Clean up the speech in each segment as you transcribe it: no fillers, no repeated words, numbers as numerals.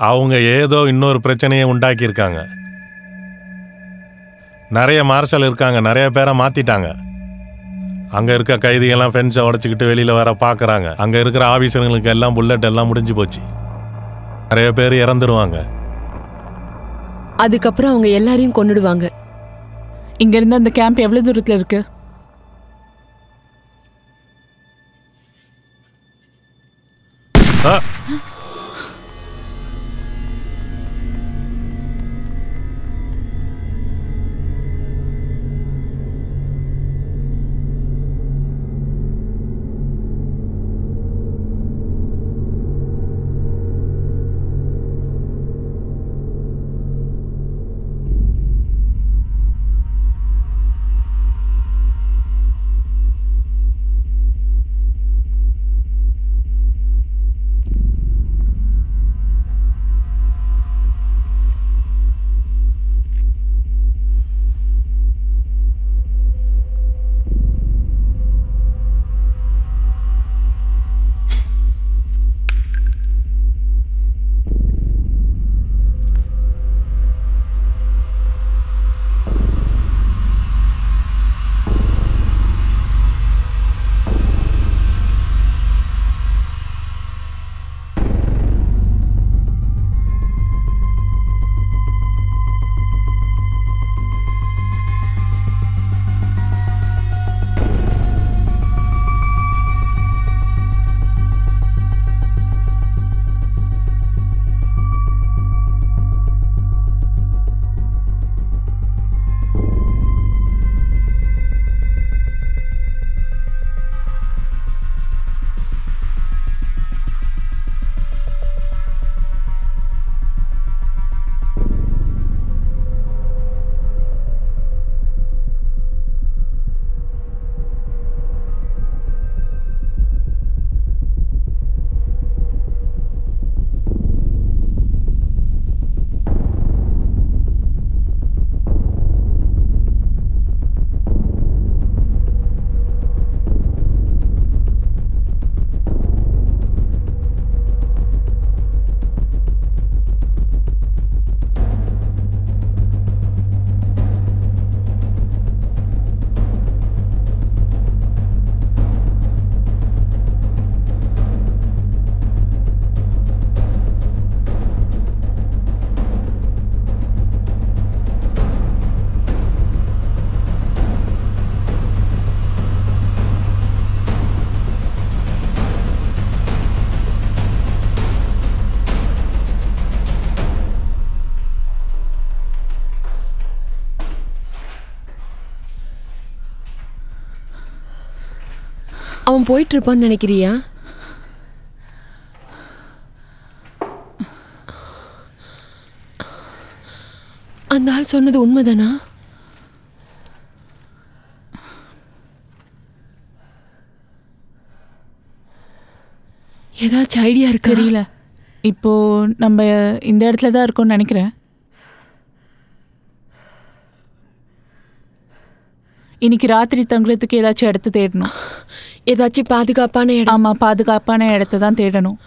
அவங்க ஏதோ இன்னொரு பிரச்சனையை உண்டாக்கியிருக்காங்க. நிறைய மார்ஷல் இருக்காங்க, நிறைய பேரை மாற்றிட்டாங்க. அங்கே இருக்க கைதிகள்லாம் ஃபென்ஸை உடச்சிக்கிட்டு வெளியில் வர பார்க்குறாங்க. அங்கே இருக்கிற ஆஃபீஸருங்களுக்கு எல்லாம் புல்லட் எல்லாம் முடிஞ்சு போச்சு. நிறைய பேர் இறந்துருவாங்க. அதுக்கப்புறம் அவங்க எல்லாரையும் கொன்னுடுவாங்க. இங்கேருந்து அந்த கேம்ப் எவ்வளோ தூரத்தில் இருக்கு? அவன் போயிட்டு இருப்பான்னு நினைக்கிறியா? அந்த ஆள் சொன்னது உண்மைதானா? ஏதாச்சும் ஐடியா இருக்கு? தெரியல. இப்போ நம்ம இந்த இடத்துல தான் இருக்கோம்னு நினைக்கிறேன். இன்னைக்கு ராத்திரி தங்குறதுக்கு ஏதாச்சும் இடத்த தேடணும். ஏதாச்சும் பாதுகாப்பான இடம்? ஆமாம், பாதுகாப்பான இடத்த தான் தேடணும்.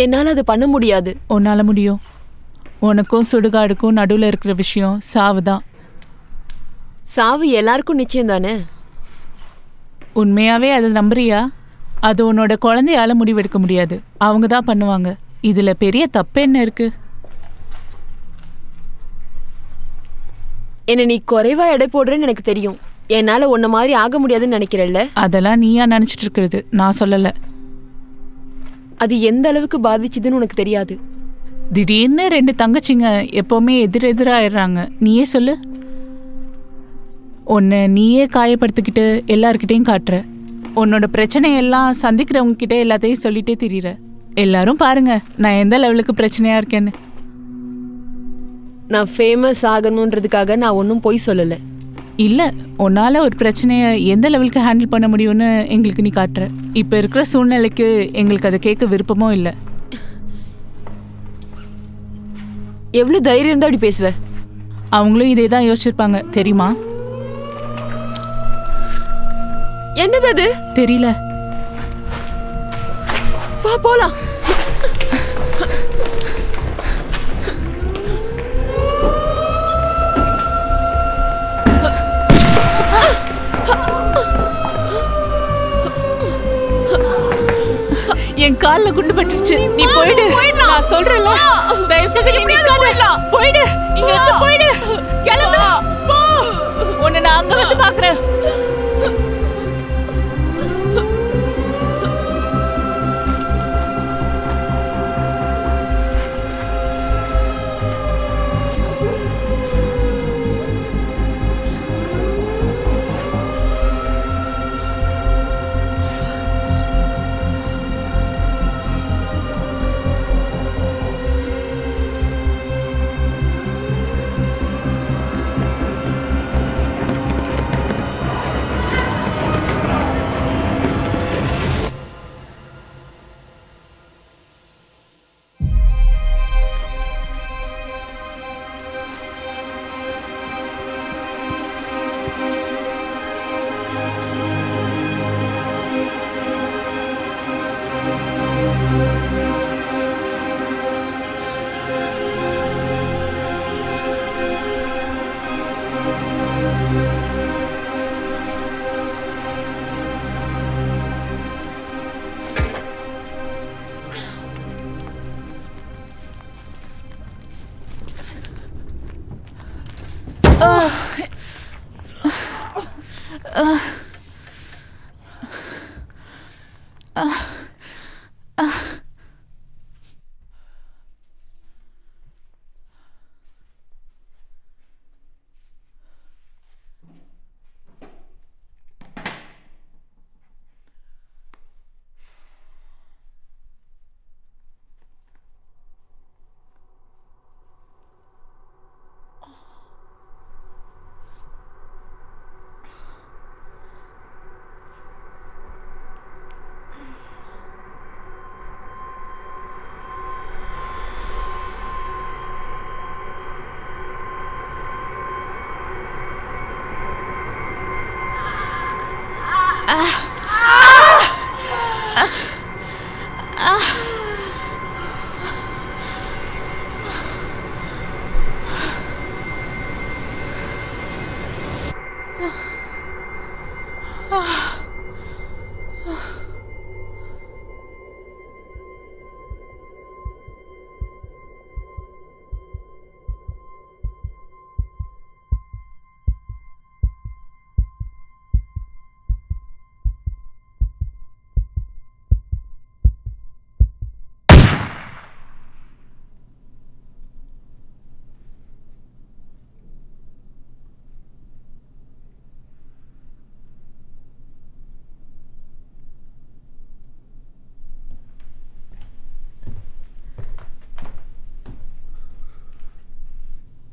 என்னால அது பண்ண முடியாது. உன்னால முடியும். உனக்கும் சுடுகாடுக்கும் நடுவில் இருக்கிற விஷயம் சாவுதான். சாவு எல்லாருக்கும் நிச்சயம் தானே. உண்மையாவே அதை நம்புறியா? அது உன்னோட குழந்தையால முடிவெடுக்க முடியாது. அவங்க தான் பண்ணுவாங்க. இதுல பெரிய தப்பு என்ன இருக்கு? என்ன நீ குறைவா எடை போடுறேன்னு எனக்கு தெரியும். என்னால உன்ன மாதிரி ஆக முடியாதுன்னு நினைக்கிறல்ல? அதெல்லாம் நீயா நினைச்சிட்டு இருக்கிறது, நான் சொல்லல. அது எந்த அளவுக்கு பாதிச்சுதுன்னு உனக்கு தெரியாது. திடீர்னு 2 தங்கச்சிங்க எப்பவுமே எதிரெதிராயிடுறாங்க. நீயே சொல்லு. உன்னை நீயே காயப்படுத்திக்கிட்டு எல்லார்கிட்டையும் காட்டுற. உன்னோட பிரச்சனையெல்லாம் சந்திக்கிறவங்க கிட்ட எல்லாத்தையும் சொல்லிட்டே திரியிற. எல்லாரும் பாருங்க நான் எந்த லெவலுக்கு பிரச்சனையா இருக்கேன்னு. நான் ஃபேமஸ் ஆகணுன்றதுக்காக நான் ஒன்றும் பொய் சொல்லல. இல்ல, உன்னால ஒரு பிரச்சனையை எந்த லெவலுக்கு ஹேண்டில் பண்ண முடியும்னு எங்களுக்கு நீ காட்டுற. இப்ப இருக்கிற சூழ்நிலைக்கு எங்களுக்கு அதை கேட்க விருப்பமும் இல்லை. எவ்வளவு தைரியம் இருந்தா அப்படி பேசுவ? அவங்களும் இதே தான் யோசிச்சிருப்பாங்க தெரியுமா? என்னது அது? தெரியல. வா போலாம். என் கால்ல குண்டு பட்டுருச்சு. நீ போயிடு. நான் சொல்றேன்ல, தயவு செய்து நீ நிக்காத. போயிடு. இங்க இருந்து போயிடு. கிளம்பு. போ. உன்னை நான் அங்க வந்து பார்க்கறேன்.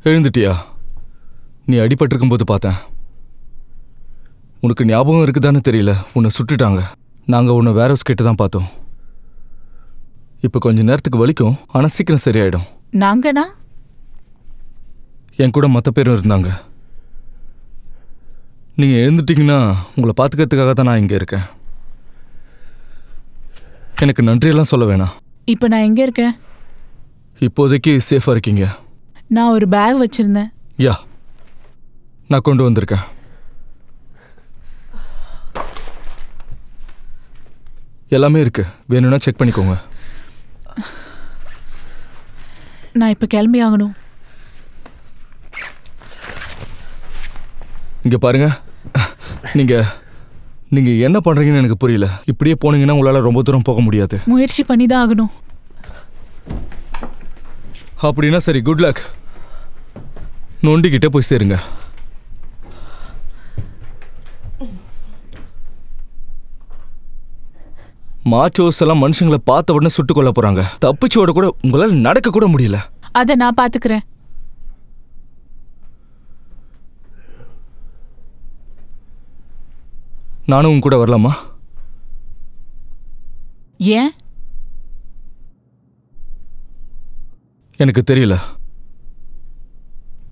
எழுந்துட்டியா? நீ அடிபட்டிருக்கும் போது பார்த்தேன். உனக்கு ஞாபகம் இருக்குதான்னு தெரியல. உன்னை சுட்டுட்டாங்க. நாங்கள் உன்னை வேற ஹவுஸ் கேட்டு தான் பார்த்தோம். இப்போ கொஞ்ச நேரத்துக்கு வலிக்கும், ஆனால் சீக்கிரம் சரியாயிடும். நாங்கண்ணா? என் கூட மற்ற பேரும் இருந்தாங்க. நீங்கள் எழுந்துட்டீங்கன்னா உங்களை பார்த்துக்கிறதுக்காக தான் நான் இங்கே இருக்கேன். எனக்கு நன்றியெல்லாம் சொல்ல வேணாம். இப்போ நான் எங்கே இருக்கேன்? இப்போதைக்கு சேஃபாக இருக்கீங்க. நான் ஒரு பேக் வச்சிருந்தேன். யா, நான் கொண்டு வந்திருக்கேன். எல்லாமே இருக்கு, வேணும்னா செக் பண்ணிக்கோங்க. நான் இப்ப கிளம்பி ஆகணும். இங்க பாருங்க, நீங்க நீங்க என்ன பண்றீங்கன்னு எனக்கு புரியல. இப்படியே போனீங்கன்னா உங்களால ரொம்ப தூரம் போக முடியாது. முயற்சி பண்ணி தான் ஆகணும். அப்படின்னா சரி, குட் லக். நொண்டிக்கிட்டே போய் சேருங்க. மாச்சோஸ் எல்லாம் மனுஷங்களை பார்த்த உடனே சுட்டுக் கொள்ள போறாங்க. தப்பிச்சோட கூட உங்களால நடக்க கூட முடியல. அத நான் பாத்துக்கிறேன். நானும் உங்க கூட வரலாமா? ஏன்? எனக்கு தெரியல.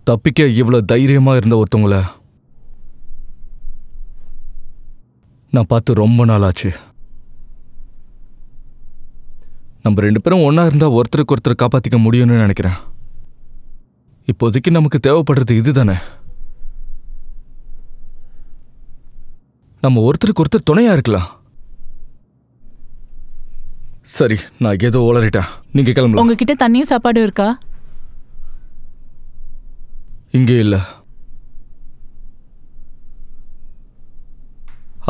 தப்பிக்க இவ்வளவு தைரியமா இருந்த ஒருத்தவங்கள நான் பார்த்து ரொம்ப நாள் ஆச்சு. நம்ம 2 பேரும் ஒன்னா இருந்தா ஒருத்தருக்கு ஒருத்தர் காப்பாத்திக்க முடியும்னு நினைக்கிறேன். இப்போதைக்கு நமக்கு தேவைப்படுறது இதுதானே. நம்ம ஒருத்தருக்கு ஒருத்தர் துணையா இருக்கலாம். சரி, நான் ஏதோ உளறிட்டேன். நீங்க கிளம்பலாம். உங்ககிட்ட தண்ணியும் சாப்பாடும் இருக்கா? இங்கே இல்ல.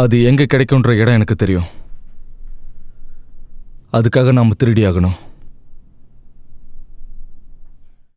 அது எங்க கிடைக்கும்ன்ற இடம் எனக்கு தெரியும். அதுக்காக நாம திருடி ஆகணும்.